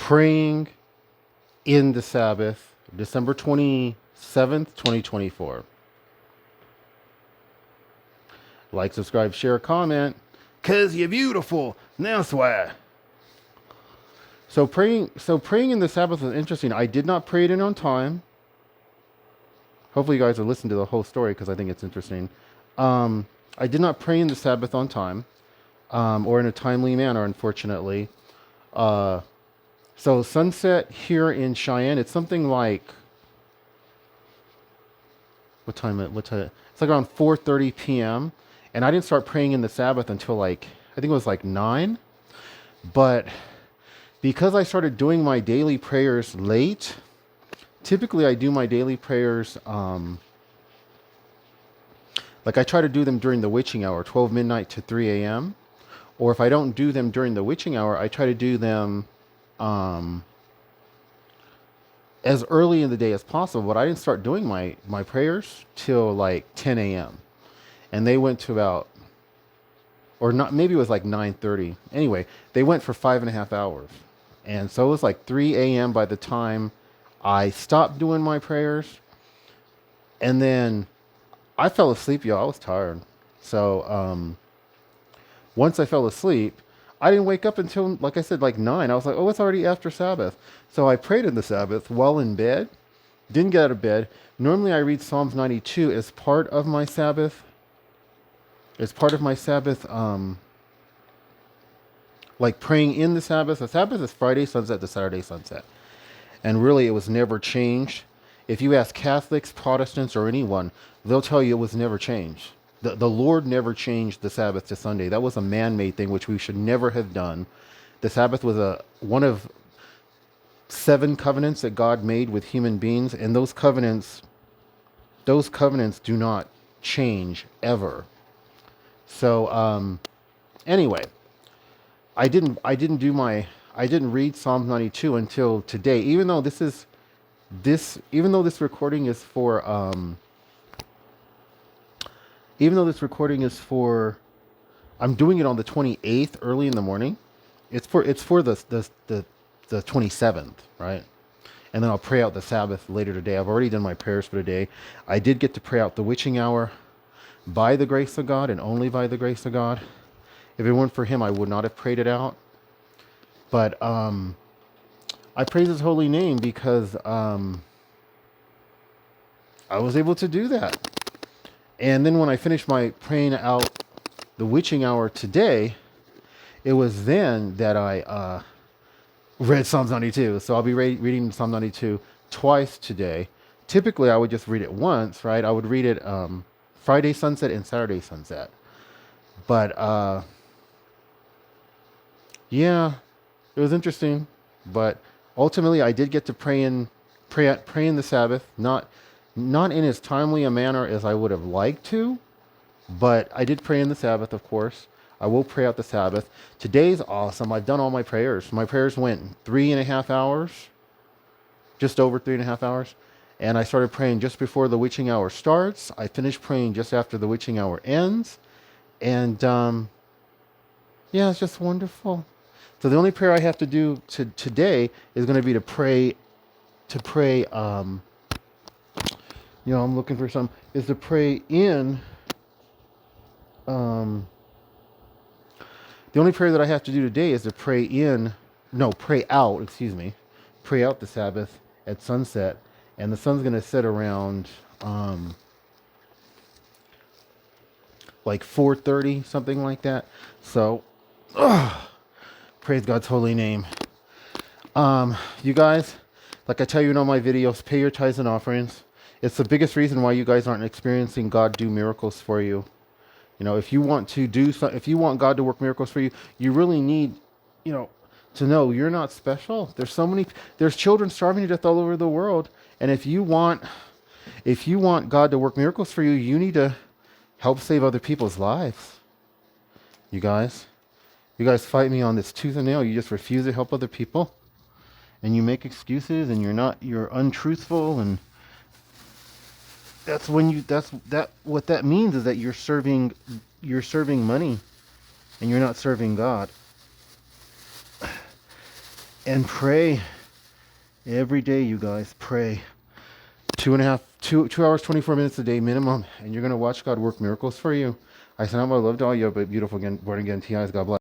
praying in the Sabbath, December 27th, 2024. Like, subscribe, share, comment. 'Cause you're beautiful. That's why. So praying in the Sabbath was interesting. I did not pray it in on time. Hopefully you guys will listen to the whole story because I think it's interesting. I did not pray in the Sabbath on time, or in a timely manner, unfortunately. So sunset here in Cheyenne, it's something like, what time? It's like around 4:30 p.m. And I didn't start praying in the Sabbath until like, I think it was like 9. But because I started doing my daily prayers late, typically I do my daily prayers, like I try to do them during the witching hour, 12 midnight to 3 a.m. Or if I don't do them during the witching hour, I try to do them as early in the day as possible. But I didn't start doing my prayers till like 10 a.m. And they went to about, or not, maybe it was like 9:30. Anyway, they went for 5.5 hours. And so it was like 3 a.m. by the time I stopped doing my prayers. And then I fell asleep, y'all. I was tired. So once I fell asleep, I didn't wake up until, like I said, like 9. I was like, oh, it's already after Sabbath. So I prayed in the Sabbath while in bed. Didn't get out of bed. Normally I read Psalms 92 as part of my Sabbath. As part of my Sabbath, like praying in the Sabbath. The Sabbath is Friday sunset to Saturday sunset. And really, it was never changed. If you ask Catholics, Protestants, or anyone, they'll tell you it was never changed. The Lord never changed the Sabbath to Sunday. That was a man-made thing, which we should never have done. The Sabbath was one of 7 covenants that God made with human beings, and those covenants do not change ever. So anyway, I didn't read Psalm 92 until today, even though this recording is for I'm doing it on the 28th early in the morning. It's for the 27th, right? And then I'll pray out the Sabbath later today. I've already done my prayers for today. I did get to pray out the witching hour by the grace of God and only by the grace of God. If it weren't for him, I would not have prayed it out. But I praise his holy name because I was able to do that. And then when I finished my praying out the witching hour today, it was then that I read Psalms 92. So I'll be reading Psalm 92 twice today. Typically, I would just read it once, right? I would read it Friday sunset and Saturday sunset. But yeah, it was interesting. But ultimately, I did get to pray in the Sabbath, not in as timely a manner as I would have liked to, but I did pray in the Sabbath, of course. I will pray out the Sabbath. Today's awesome. I've done all my prayers. My prayers went 3.5 hours, just over 3.5 hours. And I started praying just before the witching hour starts. I finished praying just after the witching hour ends. And yeah, it's just wonderful. So the only prayer I have to do today is going to be to pray, I'm looking for is to pray in, the only prayer that I have to do today is to pray out the Sabbath at sunset. And the sun's going to set around like 4:30, something like that. So, praise God's holy name. You guys, like I tell you in all my videos, pay your tithes and offerings. It's the biggest reason why you guys aren't experiencing God do miracles for you. You know, if you want God to work miracles for you, you really need, to know you're not special. There's children starving to death all over the world. And if you want God to work miracles for you, you need to help save other people's lives. You guys fight me on this tooth and nail. You just refuse to help other people, and you make excuses, and you're untruthful, and what that means is that you're serving money, and you're not serving God. And pray every day, you guys. Pray. 2 hours, 24 minutes a day minimum, and you're gonna watch God work miracles for you. I send out my love to all you, but beautiful again, born again TIs. God bless.